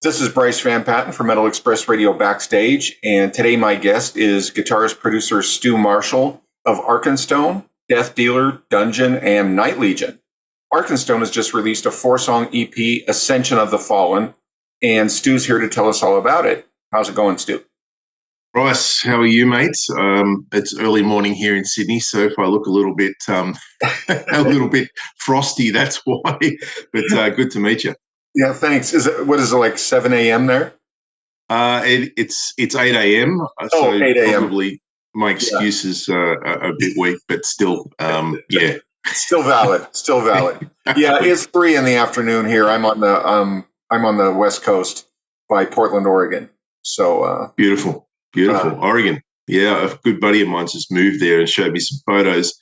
This is Bryce Van Patten from Metal Express Radio Backstage, and today my guest is guitarist producer Stu Marshall of Arkenstone, Death Dealer, Dungeon, and Night Legion. Arkenstone has just released a 4-song EP, Ascension of the Fallen, and Stu's here to tell us all about it. How's it going, Stu? Bryce, how are you, mate? It's early morning here in Sydney, so if I look a little bit frosty, that's why. But good to meet you. Yeah, thanks. What is it, like 7 a.m. there? It's 8 a.m. So 8 a.m. Probably my excuse is a bit weak, but still, yeah. Still valid. Yeah, it's 3 in the afternoon here. I'm on the West Coast by Portland, Oregon. So beautiful, Oregon. Yeah, a good buddy of mine just moved there and showed me some photos.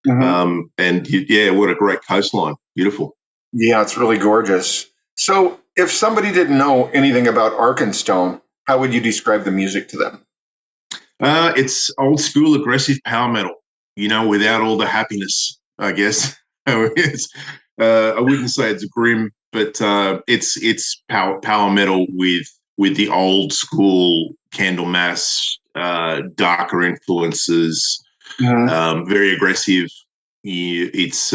Mm-hmm. What a great coastline. Beautiful. Yeah, it's really gorgeous. So if somebody didn't know anything about Arkenstone, how would you describe the music to them? It's old school aggressive power metal, without all the happiness, I guess. I wouldn't say it's grim, but it's power metal with the old school Candlemass, darker influences, very aggressive. It's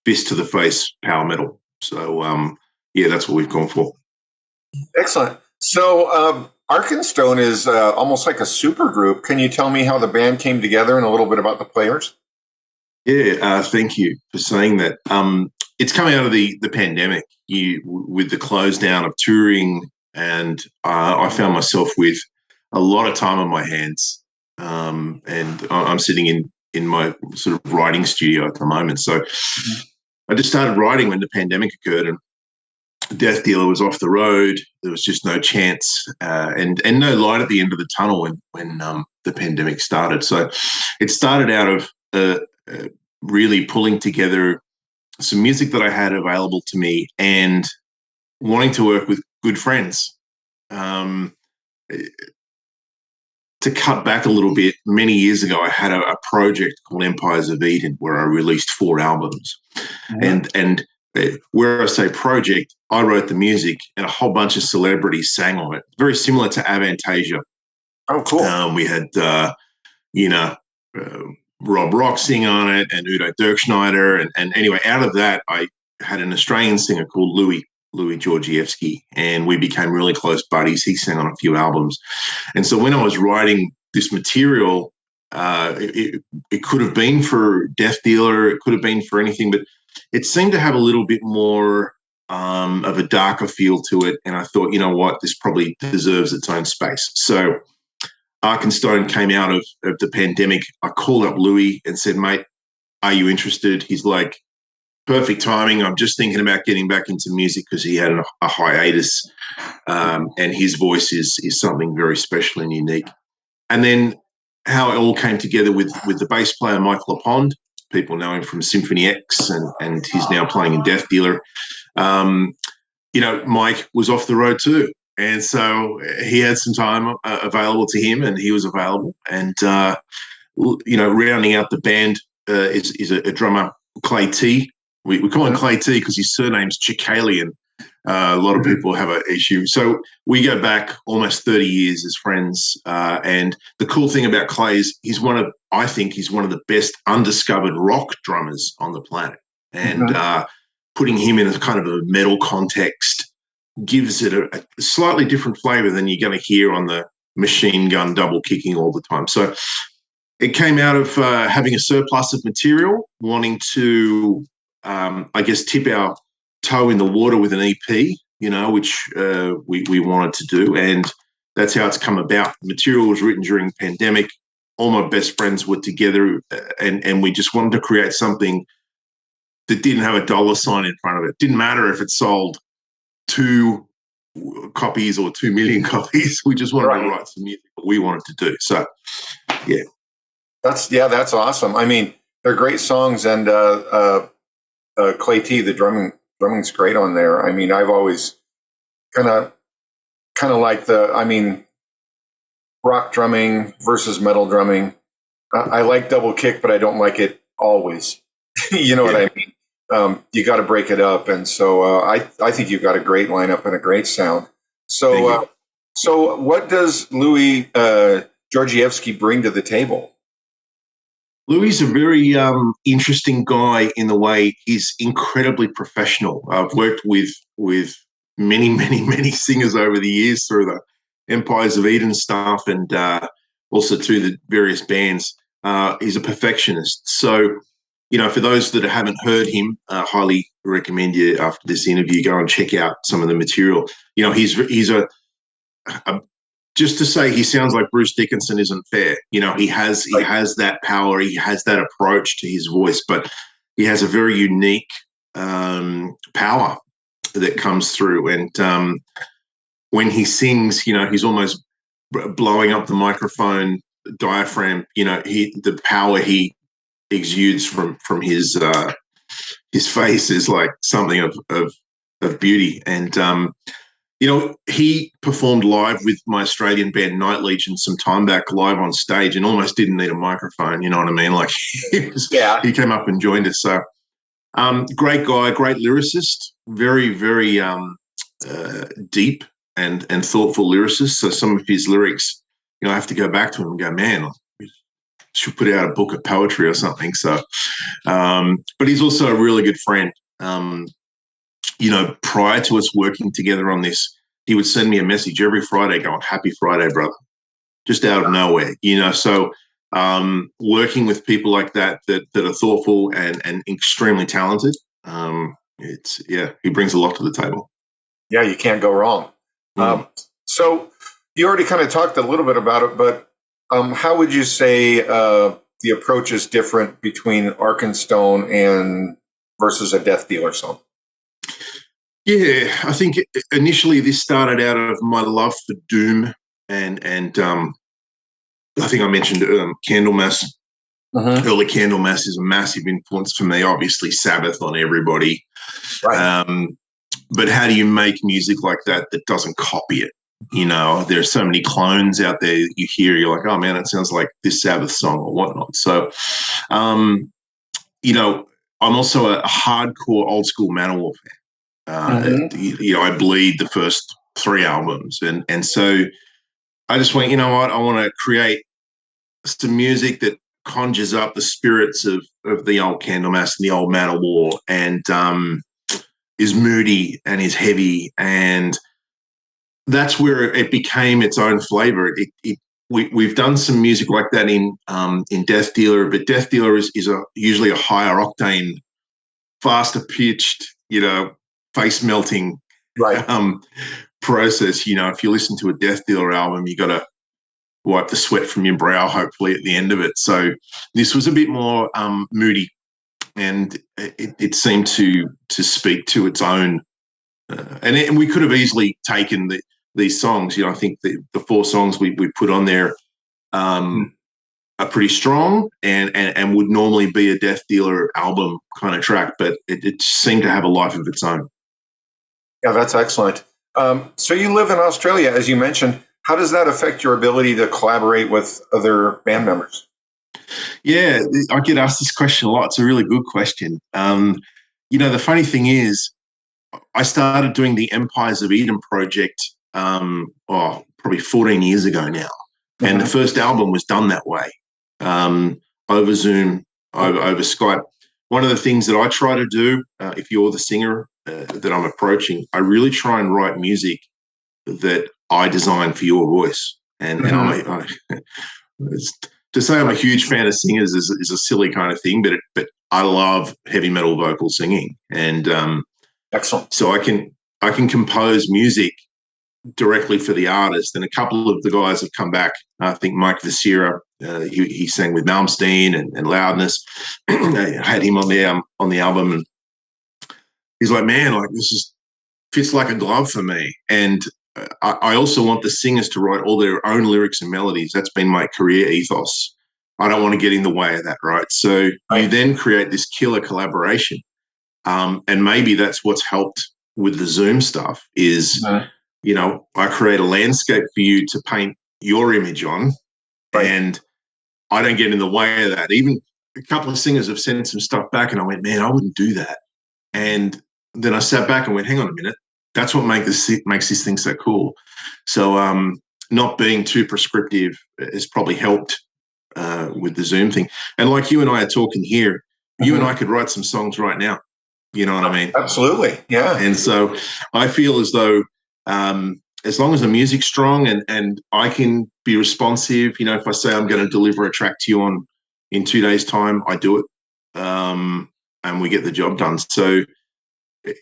fist to the face power metal. So, that's what we've gone for. Excellent. So Arkenstone is almost like a super group. Can you tell me how the band came together and a little bit about the players? Yeah, thank you for saying that. It's coming out of the pandemic with the close down of touring, and I found myself with a lot of time on my hands. And I'm sitting in my sort of writing studio at the moment. So I just started writing when the pandemic occurred, and Death Dealer was off the road. There was just no chance and no light at the end of the tunnel when the pandemic started. So it started out of really pulling together some music that I had available to me and wanting to work with good friends. To cut back a little bit, many years ago, I had a project called Empires of Eden where I released 4 albums. Mm-hmm. And where I say project, I wrote the music and a whole bunch of celebrities sang on it. Very similar to Avantasia. Oh, cool. We had, Rob Rock sing on it and Udo Dirkschneider. And anyway, out of that, I had an Australian singer called Louis Georgievsky, and we became really close buddies. He sang on a few albums. And so when I was writing this material, it could have been for Death Dealer, it could have been for anything, but it seemed to have a little bit more of a darker feel to it. And I thought, you know what, this probably deserves its own space. So Arkenstone came out of the pandemic. I called up Louis and said, mate, are you interested? He's like, perfect timing. I'm just thinking about getting back into music because he had a hiatus, and his voice is something very special and unique. And then how it all came together with the bass player, Michael LaPond. People know him from Symphony X, and he's now playing in Death Dealer. Mike was off the road too. And so he had some time available to him, and he was available. And, rounding out the band is a drummer, Clay T. We call him Clay T because his surname's Chicalian. A lot of people have an issue. So we go back almost 30 years as friends. And the cool thing about Clay is I think he's one of the best undiscovered rock drummers on the planet. And putting him in a kind of a metal context gives it a slightly different flavor than you're going to hear on the machine gun double kicking all the time. So it came out of having a surplus of material, wanting to, tip our toe in the water with an EP, which we wanted to do. And that's how it's come about. The material was written during the pandemic. All my best friends were together, and we just wanted to create something that didn't have a dollar sign in front of it. Didn't matter if it sold 2 copies or 2 million copies. We just wanted to write some music that we wanted to do. So, yeah. That's awesome. I mean, they're great songs, and Clay T, the drumming's great on there. I mean, I've always kind of like rock drumming versus metal drumming. I like double kick, but I don't like it always. You know what I mean? You got to break it up. And so I think you've got a great lineup and a great sound. So, so what does Louis Georgievsky bring to the table? Louis is a very interesting guy in the way he's incredibly professional. I've worked with many, many, many singers over the years through the Empires of Eden stuff and also to the various bands. He's a perfectionist. So, for those that haven't heard him, highly recommend you after this interview go and check out some of the material. He's a just to say he sounds like Bruce Dickinson isn't fair. He has that power, he has that approach to his voice, but he has a very unique power that comes through. And when he sings, he's almost blowing up the microphone diaphragm. The power he exudes from his face is like something of beauty. And he performed live with my Australian band Night Legion some time back, live on stage, and almost didn't need a microphone. You know what I mean? Like he came up and joined us. So great guy, great lyricist, very, very deep and thoughtful lyricist. So some of his lyrics, I have to go back to him and go, man, we should put out a book of poetry or something. So, but he's also a really good friend. Prior to us working together on this, he would send me a message every Friday going, "Happy Friday, brother," just out of nowhere, So working with people like that are thoughtful and extremely talented, he brings a lot to the table. Yeah, you can't go wrong. So you already kind of talked a little bit about it, but how would you say the approach is different between Arkenstone and versus a Death Dealer song? Yeah, I think initially this started out of my love for doom, and I think I mentioned Candlemass. Early Candlemass is a massive influence for me. Obviously, Sabbath on everybody, right? But how do you make music like that doesn't copy it? There are so many clones out there you hear. You're like, oh man, it sounds like this Sabbath song or whatnot. So, I'm also a hardcore old school Manowar fan. I bleed the first 3 albums, and so I just went, what, I want to create some music that conjures up the spirits of the old Candlemass and the old Manowar, and is moody and is heavy, and that's where it became its own flavor. We've done some music like that in Death Dealer, but Death Dealer is usually a higher octane, faster pitched, face melting process. If you listen to a Death Dealer album, you got to wipe the sweat from your brow, hopefully, at the end of it. So this was a bit more moody, and it seemed to speak to its own. And we could have easily taken these songs. I think the 4 songs we put on there are pretty strong and would normally be a Death Dealer album kind of track, but it seemed to have a life of its own. Yeah, that's excellent. So you live in Australia, as you mentioned. How does that affect your ability to collaborate with other band members? Yeah, I get asked this question a lot. It's a really good question. The funny thing is, I started doing the Empires of Eden project probably 14 years ago now. And the first album was done that way, over Zoom, over Skype. One of the things that I try to do, if you're the singer that I'm approaching, I really try and write music that I design for your voice. And to say I'm a huge fan of singers is a silly kind of thing, but I love heavy metal vocal singing, and excellent. So I can compose music directly for the artist. And a couple of the guys have come back. I think Mike Vasera, he sang with Malmsteen and Loudness. I had him on the album, and he's like, man, like this fits like a glove for me. And I also want the singers to write all their own lyrics and melodies. That's been my career ethos. I don't want to get in the way of that, right? So you then create this killer collaboration. And maybe that's what's helped with the Zoom stuff is, I create a landscape for you to paint your image on, and I don't get in the way of that. Even a couple of singers have sent some stuff back, and I went, man, I wouldn't do that. And then I sat back and went, hang on a minute. that's what makes this thing so cool. So not being too prescriptive has probably helped with the Zoom thing. And like you and I are talking here, you and I could write some songs right now. You know what I mean? Absolutely, yeah. And so I feel as though as long as the music's strong and I can be responsive, you know, if I say I'm going to deliver a track to you in 2 days' time, I do it, and we get the job done. So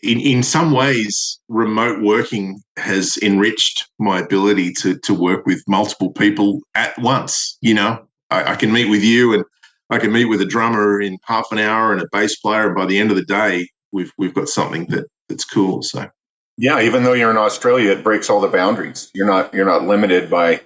in some ways, remote working has enriched my ability to work with multiple people at once. You know, I can meet with you and I can meet with a drummer in half an hour and a bass player, and by the end of the day, we've got something that's cool. So yeah, even though you're in Australia, it breaks all the boundaries. You're not limited by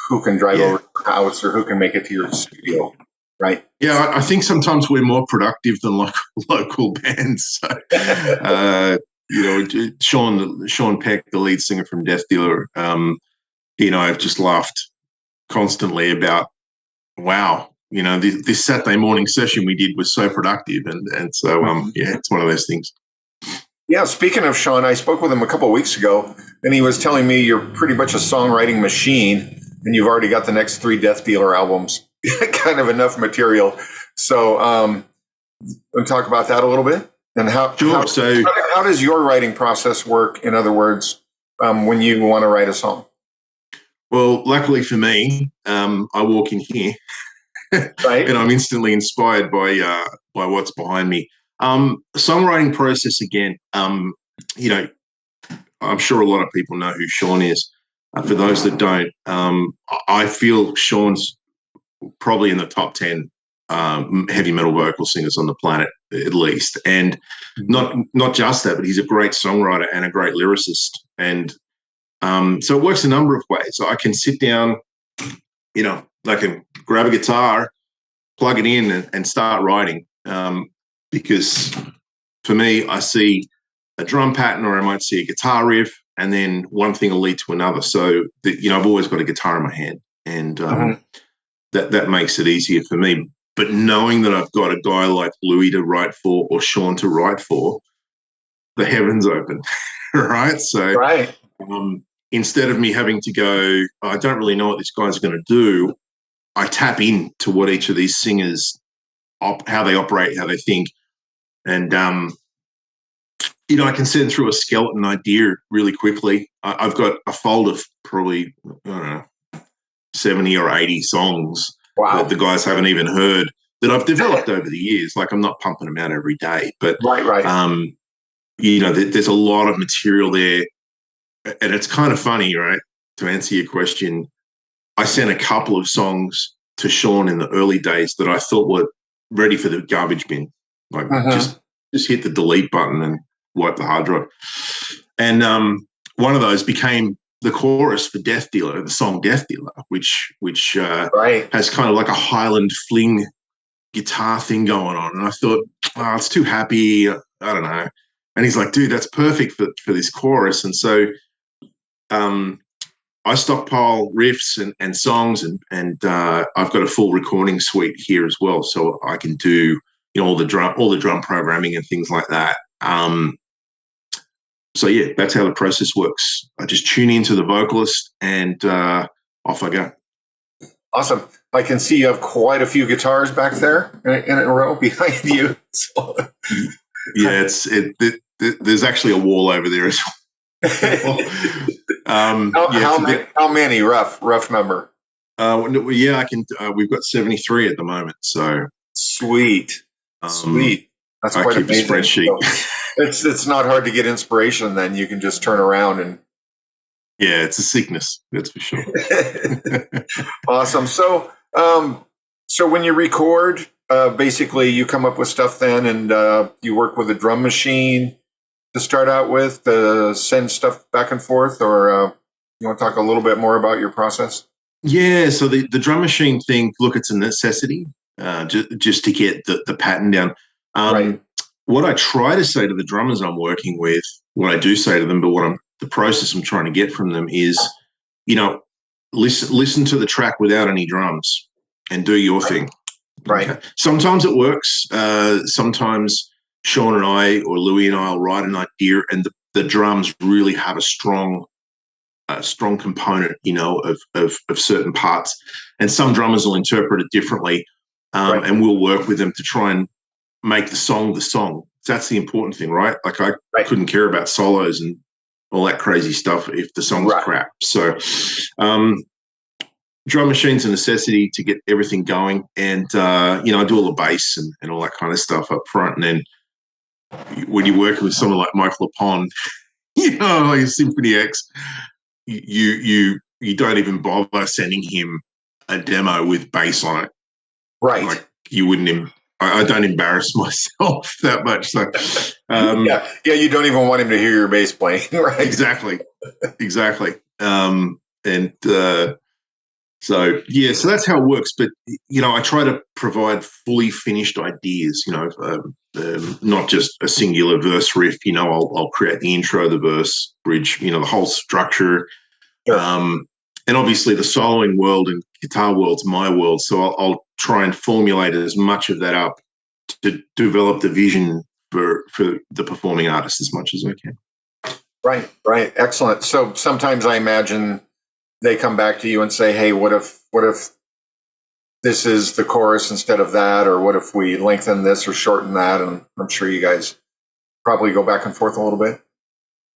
who can drive over to your house or who can make it to your studio, right? Yeah, I think sometimes we're more productive than local bands. So, you know, Sean Peck, the lead singer from Death Dealer, he and I have just laughed constantly about, wow, you know, this Saturday morning session we did was so productive, and so yeah, it's one of those things. Yeah, speaking of Sean, I spoke with him a couple of weeks ago, and he was telling me you're pretty much a songwriting machine, and you've already got the next 3 Death Dealer albums, kind of enough material. So we'll talk about that a little bit. And how does your writing process work, in other words, when you want to write a song? Well, luckily for me, I walk in here, right, and I'm instantly inspired by what's behind me. Songwriting process again. You know, I'm sure a lot of people know who Sean is. For those that don't, I feel Sean's probably in the top 10 heavy metal vocal singers on the planet, at least. And not just that, but he's a great songwriter and a great lyricist. And so it works a number of ways. So I can sit down, you know, I can grab a guitar, plug it in, and start writing. Because for me, I see a drum pattern, or I might see a guitar riff, and then one thing will lead to another. So you know, I've always got a guitar in my hand, and that makes it easier for me. But knowing that I've got a guy like Louis to write for, or Sean to write for, the heavens open, right? So instead of me having to go, I don't really know what this guy's going to do, I tap into what each of these singers, how they operate, how they think. And, you know, I can send through a skeleton idea really quickly. I've got a folder of probably, I don't know, 70 or 80 songs that the guys haven't even heard, that I've developed over the years. Like, I'm not pumping them out every day. But, you know, there's a lot of material there. And it's kind of funny, right, to answer your question. I sent a couple of songs to Sean in the early days that I thought were ready for the garbage bin. Like, just hit the delete button and wipe the hard drive. And one of those became the chorus for Death Dealer, the song Death Dealer, which has kind of like a Highland fling guitar thing going on. And I thought, oh, it's too happy. I don't know. And he's like, dude, that's perfect for this chorus. And so I stockpile riffs and songs, and I've got a full recording suite here as well, so I can do, you know, all the drum programming and things like that. So yeah, that's how the process works. I just tune into the vocalist, and off I go. Awesome. I can see you have quite a few guitars back there in a row behind you. So. Yeah, there's actually a wall over there as well. How many? Rough number? Yeah, I can. We've got 73 at the moment. So sweet. That's quite amazing. A spreadsheet. So it's not hard to get inspiration. Then you can just turn around and. Yeah, it's a sickness. That's for sure. Awesome. So when you record, basically you come up with stuff then, and you work with a drum machine to start out with, to send stuff back and forth, or you want to talk a little bit more about your process? Yeah, so the drum machine thing, look, it's a necessity just to get the pattern down. What I try to say to the drummers I'm working with, what I do say to them, but the process I'm trying to get from them is, you know, listen to the track without any drums and do your thing. Right. Okay. Sometimes it works. Sometimes Sean and I, or Louis and I, will write an idea, and the drums really have a strong component, of certain parts. And some drummers will interpret it differently, and we'll work with them to try and make the song the song. That's the important thing, right? Like I couldn't care about solos and all that crazy stuff if the song's crap. So drum machine's a necessity to get everything going. And, I do all the bass and all that kind of stuff up front. And then when you're working with someone like Michael Lapon, like a Symphony X, you don't even bother sending him a demo with bass on it. Right. Like you wouldn't. I don't embarrass myself that much. So, you don't even want him to hear your bass playing, right? Exactly. So that's how it works. But I try to provide fully finished ideas. Not just a singular verse riff. I'll create the intro, the verse, bridge. The whole structure. Sure. And obviously the soloing world and guitar world's my world. So I'll try and formulate as much of that up to develop the vision for the performing artist as much as I can. Right. Excellent. So sometimes I imagine they come back to you and say, hey, what if this is the chorus instead of that? Or what if we lengthen this or shorten that? And I'm sure you guys probably go back and forth a little bit.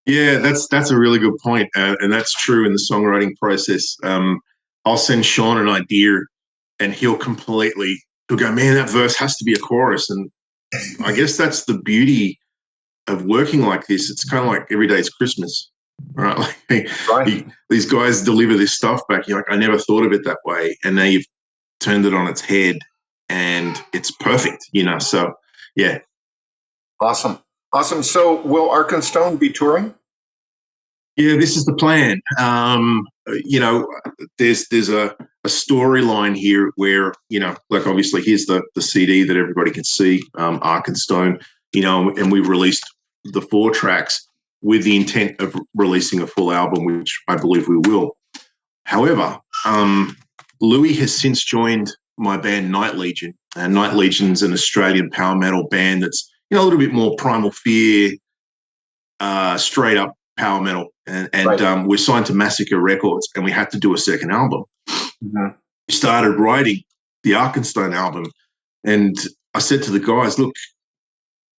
Yeah, that's a really good point. And that's true in the songwriting process. I'll send Sean an idea and he'll go, man, that verse has to be a chorus. And I guess that's the beauty of working like this. It's kind of like every day's Christmas, right? Like these guys deliver this stuff back. You're like, I never thought of it that way. And now you've turned it on its head and it's perfect, so yeah. Awesome. So will Arkenstone be touring? Yeah, this is the plan. There's a storyline here where, like obviously here's the CD that everybody can see, Arkenstone, and we've released the 4 tracks with the intent of releasing a full album, which I believe we will. However, Louis has since joined my band Night Legion, and Night Legion's an Australian power metal band that's a little bit more Primal Fear, straight up power metal, and we're signed to Massacre Records, and we had to do a second album. Mm-hmm. We started writing the Arkenstone album, and I said to the guys, look,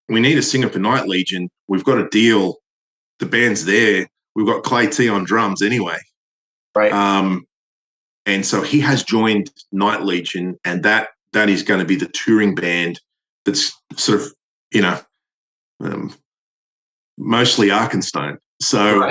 we need a singer for Night Legion. We've got a deal. The band's there. We've got Clay T on drums anyway. Right. And so he has joined Night Legion, and that is going to be the touring band that's sort of, mostly Arkenstone. So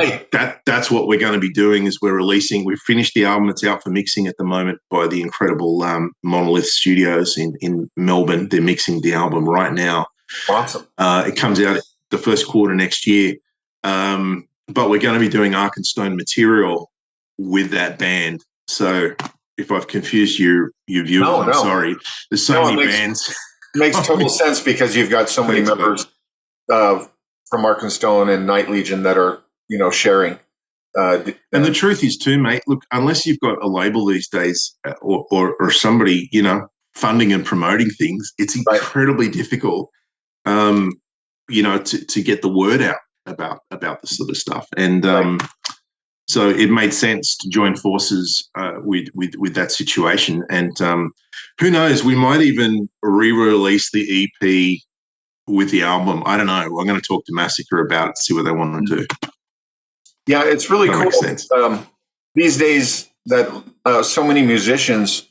that's what we're going to be doing is we've finished the album. It's out for mixing at the moment by the incredible Monolith Studios in Melbourne. They're mixing the album right now. Awesome. It comes out the first quarter next year. But we're going to be doing Arkenstone material with that band. So if I've confused your viewers, I'm sorry. There's so many bands. Makes total sense because you've got so many members from Arkenstone and Night Legion that are, sharing. And the truth is too, mate, look, unless you've got a label these days or somebody, funding and promoting things, it's incredibly difficult, to get the word out about this sort of stuff. And so it made sense to join forces with that situation. And who knows, we might even re-release the EP with the album. I don't know. I'm going to talk to Massacre about it, see what they want to do. Yeah, it's really cool. These days that so many musicians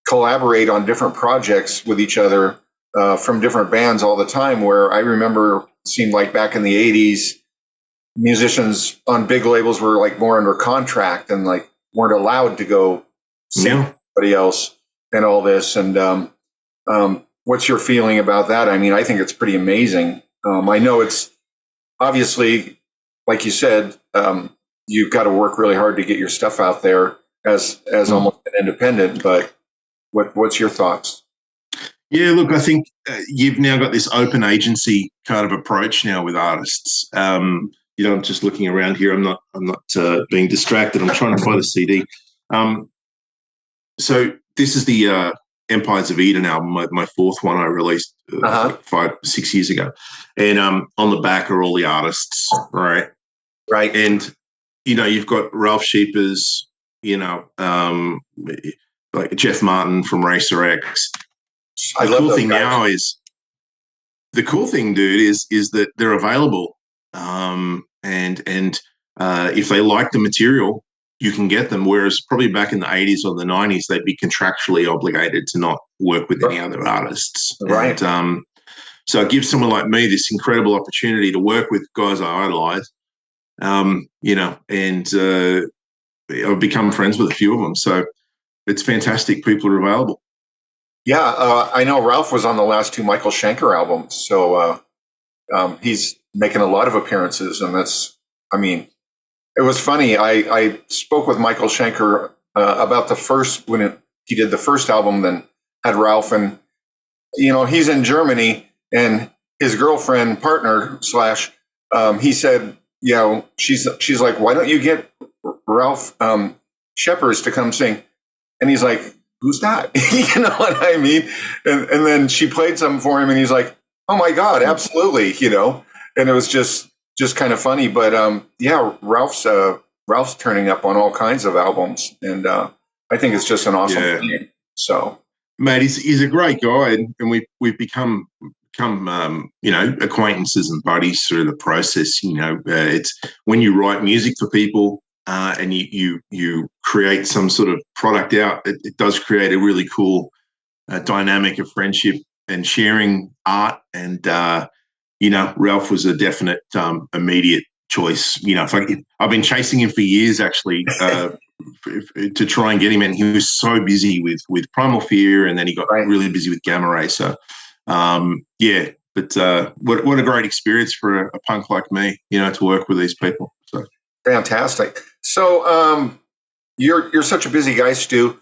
collaborate on different projects with each other from different bands all the time, where I remember it seemed like back in the 80s, musicians on big labels were like more under contract and like weren't allowed to go see somebody else and all this. And what's your feeling about that? I mean, I think it's pretty amazing. I know it's obviously, like you said, you've got to work really hard to get your stuff out there as almost an independent, but what's your thoughts? Yeah, look, I think you've now got this open agency kind of approach now with artists. I'm just looking around here. I'm not being distracted. I'm trying to find a CD. So this is the Empires of Eden album, my fourth one I released 5-6 years ago. And on the back are all the artists, right? Right. And, you've got Ralph Sheepers, like Jeff Martin from Racer X. The cool thing, dude, is that they're available. And if they like the material, you can get them. Whereas probably back in the 80s or the 90s, they'd be contractually obligated to not work with any other artists. Right. And, so it gives someone like me this incredible opportunity to work with guys I idolize, and I've become friends with a few of them. So it's fantastic. People are available. Yeah, I know Ralph was on the last two Michael Schenker albums, so he's making a lot of appearances, and it was funny. I spoke with Michael Schenker about the first, he did the first album, then had Ralph, and he's in Germany, and his girlfriend, partner / he said, she's like, why don't you get Ralph Shepard to come sing? And he's like, who's that? You know what I mean? And then she played something for him, and he's like, oh my God, absolutely, And it was just kind of funny. But Ralph's turning up on all kinds of albums, and I think it's just an awesome thing. So, mate, he's a great guy, and we've become acquaintances and buddies through the process. It's when you write music for people. And you create some sort of product out, it does create a really cool dynamic of friendship and sharing art. And, Ralph was a definite immediate choice. I've been chasing him for years, actually, to try and get him. And he was so busy with Primal Fear, and then he got really busy with Gamma Ray. So, but what a great experience for a punk like me, to work with these people. So. Fantastic. So you're such a busy guy, Stu.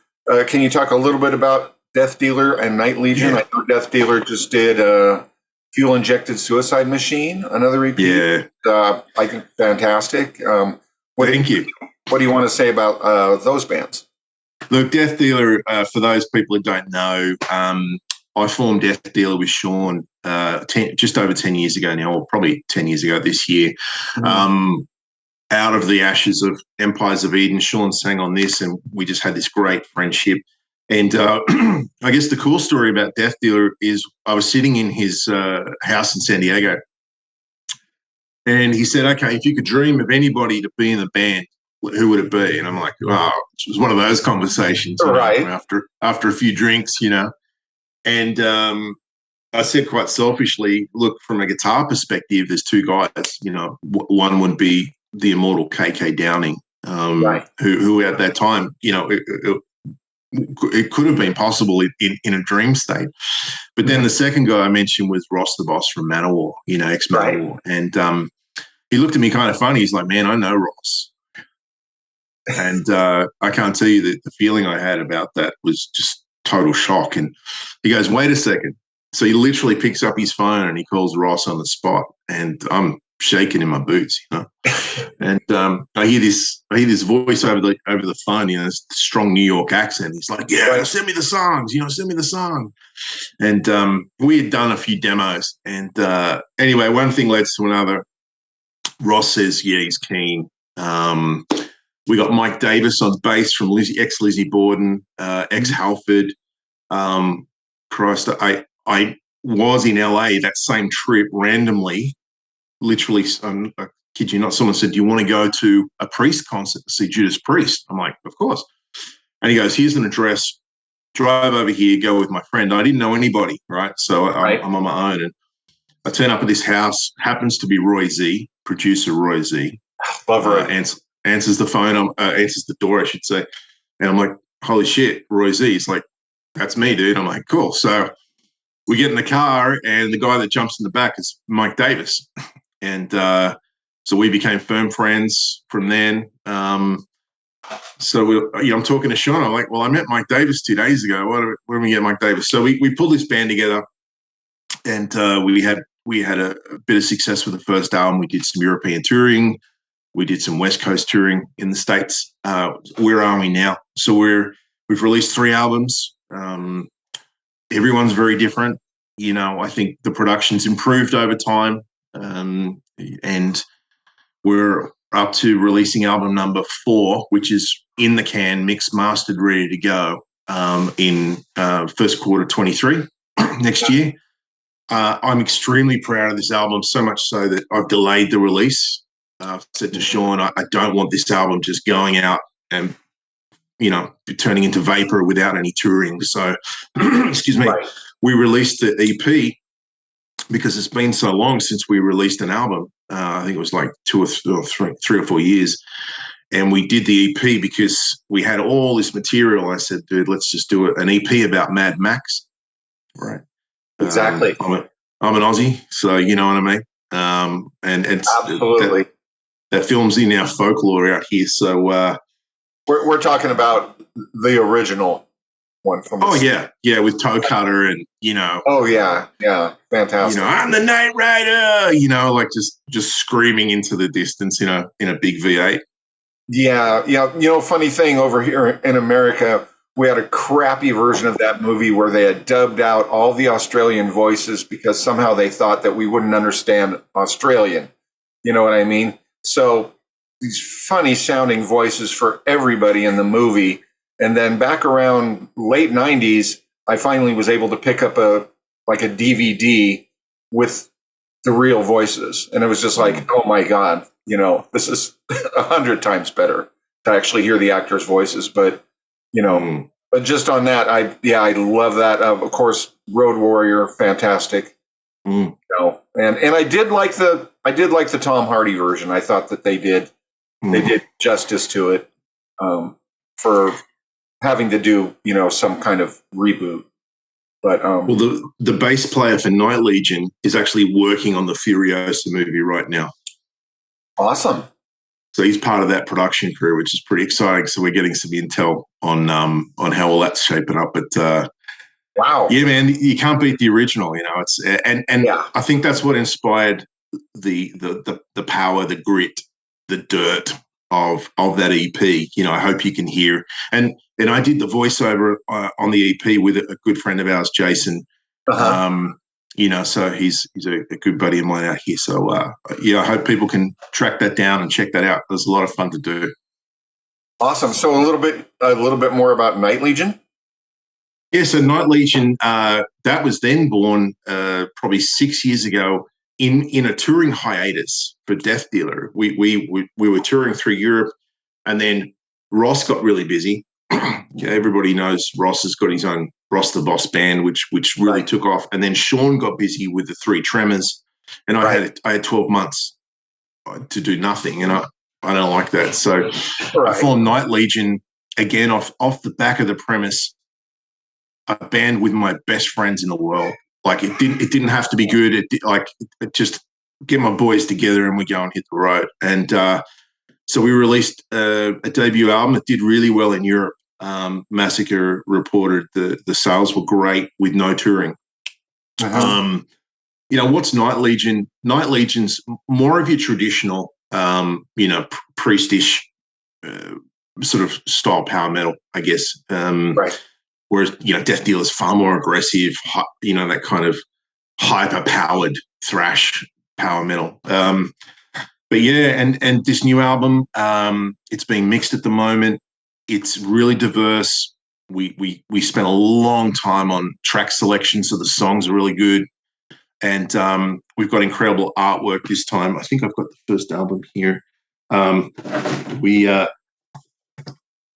Can you talk a little bit about Death Dealer and Night Legion? I know Death Dealer just did Fuel Injected Suicide Machine, another repeat. I think fantastic. Thank you. What do you want to say about those bands? Look, Death Dealer, for those people who don't know, I formed Death Dealer with Sean just over 10 years ago now, or probably 10 years ago this year. Out of the ashes of Empires of Eden, Sean sang on this, and we just had this great friendship. And I guess the cool story about Death Dealer is I was sitting in his house in San Diego, and he said, okay, if you could dream of anybody to be in the band, who would it be? And I'm like, it was one of those conversations, after a few drinks, And I said quite selfishly, look, from a guitar perspective, there's two guys, one would be the immortal KK Downing, who at that time, it could have been possible in a dream state. But then the second guy I mentioned was Ross the Boss from Manowar, ex-Manowar. And he looked at me kind of funny. He's like, man, I know Ross. And I can't tell you the feeling I had about that was just total shock. And he goes, wait a second. So he literally picks up his phone and he calls Ross on the spot. And I'm shaking in my boots, And I hear this voice over the phone, this strong New York accent. He's like, yeah, send me the songs, send me the song. And we had done a few demos. And anyway, one thing led to another. Ross says, yeah, he's keen. We got Mike Davis on bass from ex-Lizzie Borden, ex-Halford. Christ, I was in LA that same trip randomly. Literally, I kid you not, someone said, do you want to go to a Priest concert to see Judas Priest? I'm like, of course. And he goes, here's an address. Drive over here, go with my friend. I didn't know anybody, right? So I'm on my own. And I turn up at this house, happens to be Roy Z, producer Roy Z. Love her. Answers the phone, answers the door, I should say. And I'm like, holy shit, Roy Z. He's like, that's me, dude. I'm like, cool. So we get in the car, and the guy that jumps in the back is Mike Davis. And so we became firm friends from then. So I'm talking to Sean. I'm like, well, I met Mike Davis 2 days ago. Where do we get Mike Davis? So we pulled this band together, and we had a bit of success with the first album. We did some European touring. We did some West Coast touring in the States. Where are we now? So we've released 3 albums. everyone's very different. I think the production's improved over time, and we're up to releasing album number 4, which is in the can, mixed, mastered, ready to go in first quarter 23 next year. I'm extremely proud of this album, so much so that I've delayed the release. I've said to Sean, I don't want this album just going out and, turning into vapor without any touring. So, excuse me, Right. we released the EP because it's been so long since we released an album. I think it was like 3 or 4 years. And we did the EP because we had all this material. I said, dude, let's just do an EP about Mad Max. Right. Exactly. I'm an Aussie, so you know what I mean. And Absolutely. That film's in our folklore out here. So we're talking about the original one from. Yeah, with Toe Cutter and Oh yeah, fantastic. I'm the Night Rider. Like just screaming into the distance in a big V8. Yeah. Funny thing, over here in America, we had a crappy version of that movie where they had dubbed out all the Australian voices because somehow they thought that we wouldn't understand Australian. You know what I mean? So these funny sounding voices for everybody in the movie. And then back around late 90s, I finally was able to pick up a DVD with the real voices. And it was just like, oh my God, this is 100 times better to actually hear the actors' voices. But, but just on that, I love that. Of course, Road Warrior, fantastic. And I did like the Tom Hardy version. I thought that they did justice to it, for having to do, some kind of reboot. But the bass player for Night Legion is actually working on the Furiosa movie right now. Awesome. So he's part of that production crew, which is pretty exciting. So we're getting some intel on how all that's shaping up. But wow, yeah, man, you can't beat the original. It's and yeah. I think that's what inspired the power, the grit, the dirt of that EP. I hope you can hear. And I did the voiceover on the EP with a good friend of ours, Jason. So he's a good buddy of mine out here. So I hope people can track that down and check that out. There's a lot of fun to do. Awesome. So a little bit more about Night Legion. Yeah, so Night Legion, that was then born probably 6 years ago in a touring hiatus for Death Dealer. We were touring through Europe, and then Ross got really busy. Everybody knows Ross has got his own Ross the Boss band, which really took off. And then Sean got busy with the Three Tremors, and I had 12 months to do nothing, and I don't like that. So I formed Night Legion again off the back of the premise, a band with my best friends in the world. Like it didn't have to be good. It just get my boys together and we go and hit the road. And so we released a debut album. It did really well in Europe. Massacre reported the sales were great with no touring. What's Night Legion? Night Legion's more of your traditional, priestish sort of style power metal, I guess. Whereas, Death Dealer's far more aggressive, that kind of hyper-powered thrash power metal. But yeah, and this new album, it's being mixed at the moment. It's really diverse. We spent a long time on track selection, so the songs are really good. And we've got incredible artwork this time. I think I've got the first album here. I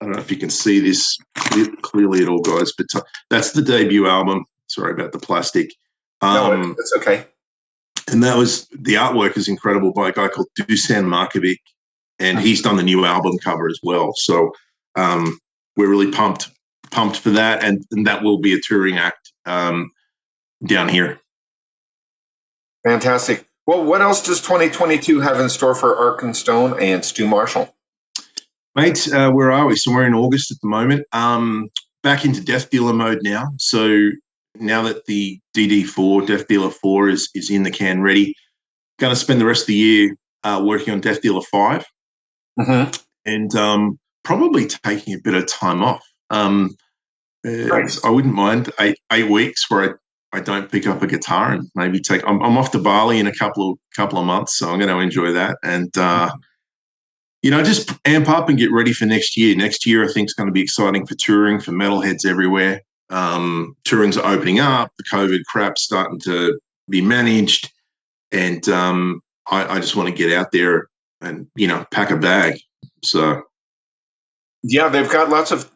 don't know if you can see this clearly at all, guys, but that's the debut album. Sorry about the plastic. No, it's okay. And the artwork is incredible by a guy called Dusan Markovic, and he's done the new album cover as well. So we're really pumped for that, and that will be a touring act down here. Fantastic. Well, what else does 2022 have in store for Arkenstone and Stu Marshall? Mate, where are we? So we're in August at the moment. Back into Death Dealer mode now. So now that the DD4, Death Dealer 4 is in the can ready, going to spend the rest of the year working on Death Dealer 5. And probably taking a bit of time off. Nice. I wouldn't mind 8 weeks where I don't pick up a guitar and maybe I'm off to Bali in a couple of months, so I'm going to enjoy that and just amp up and get ready for next year. Next year I think is going to be exciting for touring, for metalheads everywhere. Touring's are opening up, the COVID crap's starting to be managed, and I just want to get out there and pack a bag. So yeah, they've got lots of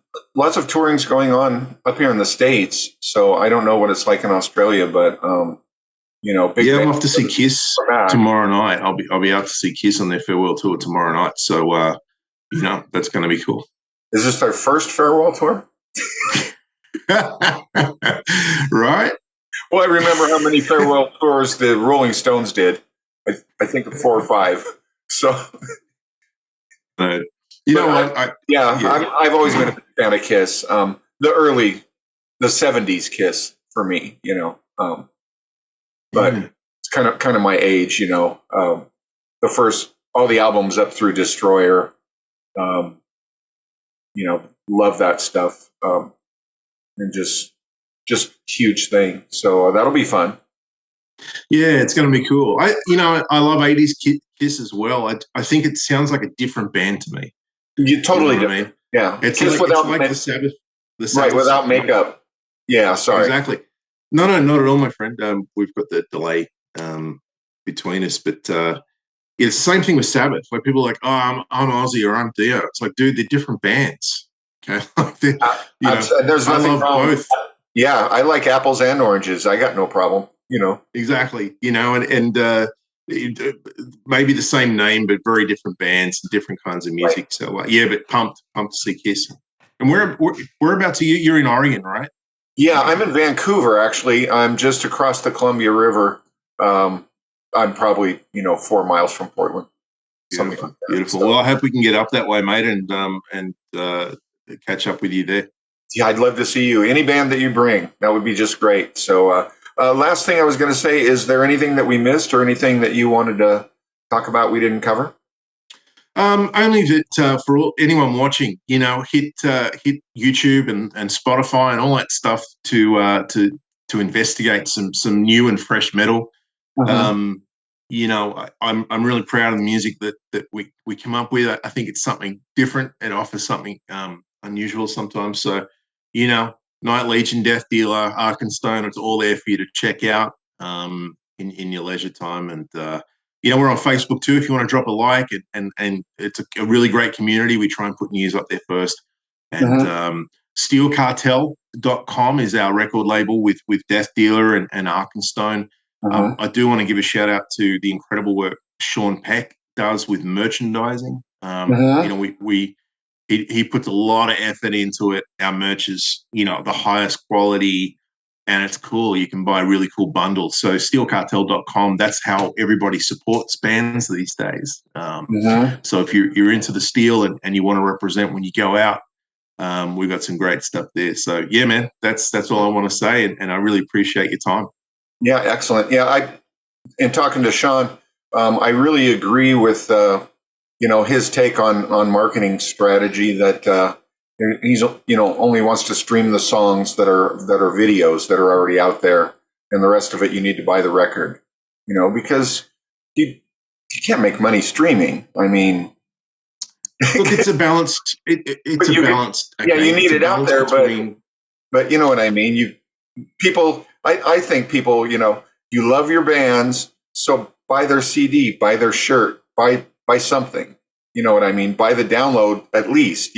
tourings going on up here in the States. So I don't know what it's like in Australia, but big I'm off to see Kiss tomorrow night. I'll be out to see Kiss on their farewell tour tomorrow night. So that's going to be cool. Is this their first farewell tour? Right. Well, I remember how many farewell tours the Rolling Stones did. I think 4 or 5. So, what? I've always been a fan of Kiss. The 70s Kiss for me, but it's kind of my age, the first, all the albums up through Destroyer, love that stuff, and just huge thing. So that'll be fun. Yeah, it's going to be cool. I love 80s Kiss as well. I think it sounds like a different band to me. You totally different. I mean? Yeah, it's like the Sabbath, right? Without makeup. Yeah, sorry. Exactly. No, not at all, my friend. We've got the delay between us, but it's the same thing with Sabbath. Like people are like, oh, I'm Aussie or I'm Dio. It's like, dude, they're different bands. Okay, there's nothing wrong. Both. Yeah, I like apples and oranges. I got no problem. Exactly. And maybe the same name, but very different bands and different kinds of music. Right. So but pumped to see Kiss. And whereabouts are you? You're in Oregon, right? Yeah, I'm in Vancouver. Actually, I'm just across the Columbia River. I'm probably 4 miles from Portland. Beautiful, like beautiful. So, well, I hope we can get up that way, mate, and catch up with you there. Yeah, I'd love to see you. Any band that you bring, that would be just great. So, last thing I was going to say, is there anything that we missed or anything that you wanted to talk about we didn't cover? Only that for anyone watching, hit YouTube and Spotify and all that stuff to investigate some new and fresh metal. Mm-hmm. I'm really proud of the music that we come up with. I think it's something different. It offers something unusual sometimes. So, Night Legion, Death Dealer, Arkenstone, it's all there for you to check out in your leisure time. And we're on Facebook too if you want to drop a like, and it's a really great community. We try and put news up there first. And steelcartel.com is our record label with Death Dealer and Arkenstone. I do want to give a shout out to the incredible work Sean Peck does with merchandising. He puts a lot of effort into it. Our merch is, the highest quality, and it's cool. You can buy really cool bundles. So steelcartel.com, that's how everybody supports bands these days. So if you're into the steel and you want to represent when you go out, we've got some great stuff there. So yeah, man, that's all I want to say. And I really appreciate your time. Yeah. Excellent. Yeah. In talking to Sean, I really agree with, his take on marketing strategy, that he's only wants to stream the songs that are videos that are already out there, and the rest of it you need to buy the record, because you can't make money streaming. I mean, look, it's a balanced. It's a balanced. Yeah, you need it out there, but you know what I mean. I think people, you love your bands, so buy their CD, buy their shirt, buy something. You know what I mean? Buy the download at least,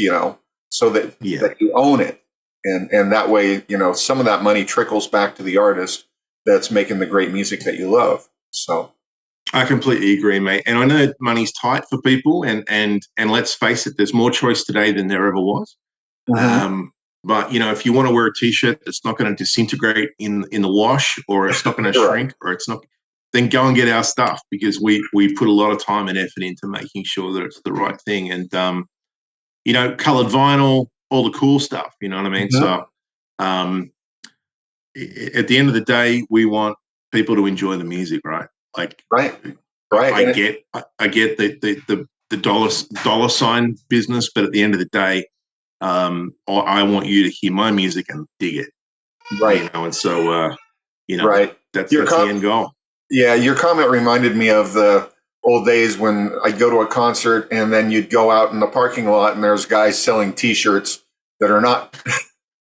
so that you own it. And that way, some of that money trickles back to the artist that's making the great music that you love. So I completely agree, mate. And I know money's tight for people, and let's face it, there's more choice today than there ever was. Mm-hmm. But if you want to wear a T-shirt that's not going to disintegrate in the wash, or it's not going to shrink, or it's not, then go and get our stuff, because we put a lot of time and effort into making sure that it's the right thing. And colored vinyl, all the cool stuff. You know what I mean? Mm-hmm. So at the end of the day, we want people to enjoy the music, right? Like, right. I get the dollar sign business, but at the end of the day, I want you to hear my music and dig it. Right. You know, and so, Right. that's the end goal. Yeah, your comment reminded me of the old days when I'd go to a concert and then you'd go out in the parking lot and there's guys selling T-shirts that are not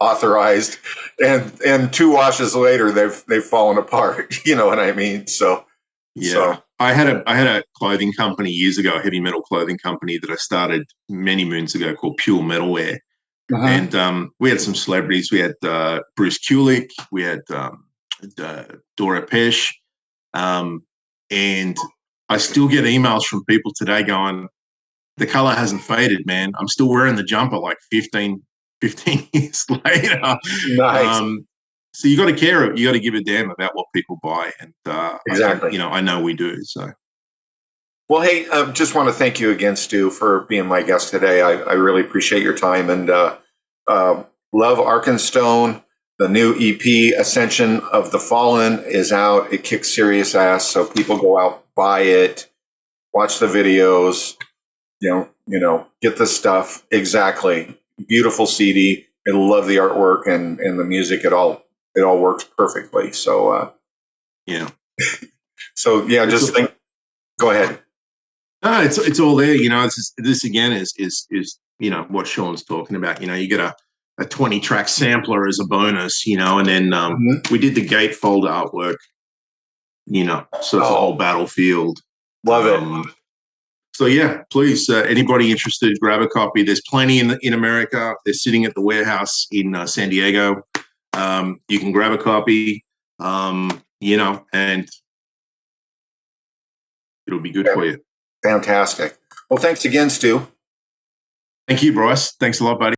authorized, and 2 washes later they've fallen apart. You know what I mean? So yeah, so. I had a clothing company years ago, a heavy metal clothing company that I started many moons ago called Pure Metalwear, and we had some celebrities. We had Bruce Kulick, we had Dora Pesh. And I still get emails from people today going, the color hasn't faded, man. I'm still wearing the jumper like 15 years later. Nice. So you got to care. You got to give a damn about what people buy. And Exactly. I think, I know we do. So. Well, hey, just want to thank you again, Stu, for being my guest today. I really appreciate your time, and love Arkenstone. The new EP, Ascension of the Fallen, is out. It kicks serious ass, so people go out, buy it, watch the videos, get the stuff. Exactly. Beautiful CD. I love the artwork and the music. It all works perfectly. So, yeah. So, yeah, just think, go ahead. No, it's all there. This again is what Sean's talking about. You get a 20-track sampler as a bonus, and then we did the gatefold artwork, so it's a whole battlefield. Love it. So yeah, please, anybody interested, grab a copy. There's plenty in America. They're sitting at the warehouse in San Diego. You can grab a copy, and it'll be good for you. Fantastic. Well, thanks again, Stu. Thank you, Bryce. Thanks a lot, buddy.